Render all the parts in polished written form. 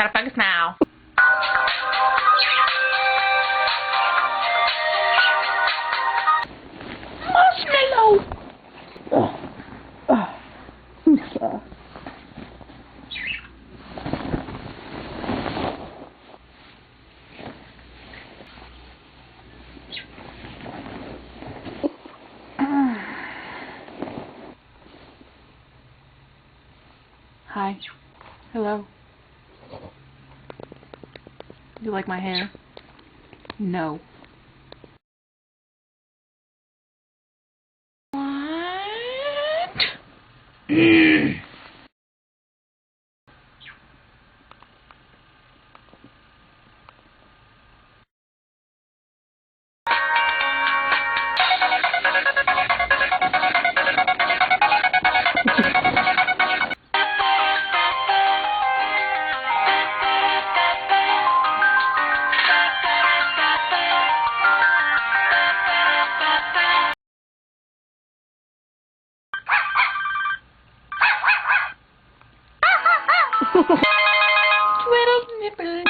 gotta focus now. Marshmallow! Hi. Hello. You like my hair? No. What? Twiddle nipple.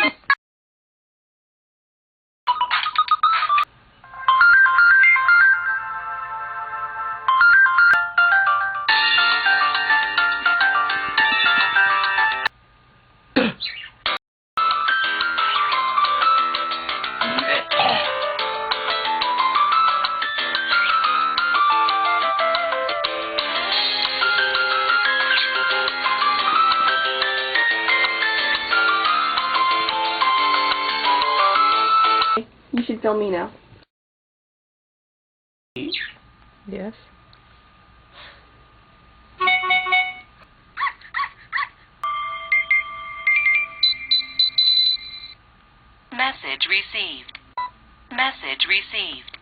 You should film me now. Yes. Message received. Message received.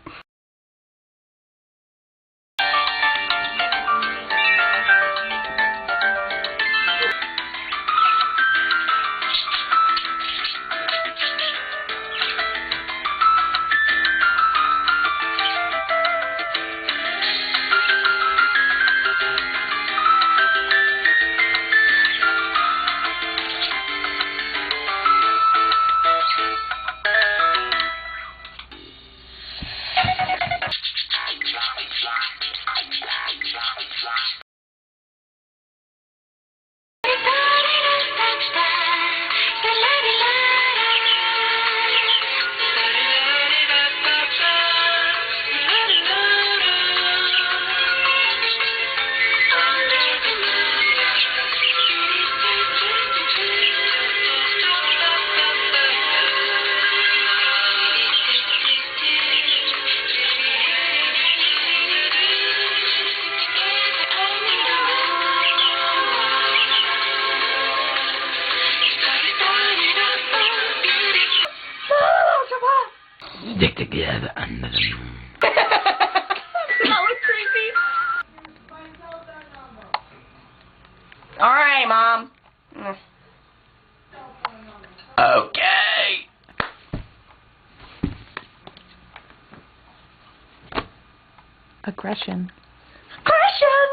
Stick together under the moon. That was creepy. Alright, Mom. Okay. Aggression. Aggression!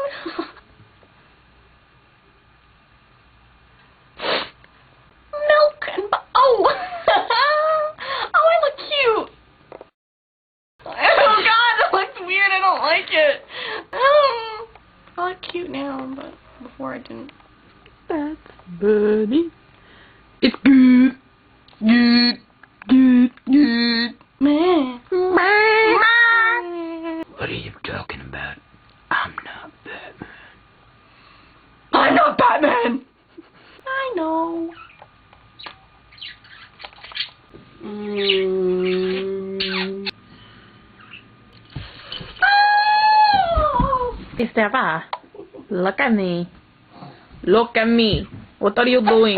Milk and oh! Oh, I look cute! Oh god, that looks weird, I don't like it. I look cute now, but before I didn't. That's Bunny. It's good. Good. Good. Good. Man. What are you talking about? I'm not Batman. I'm not Batman! I know. Esteva, look at me. Look at me. What are you doing?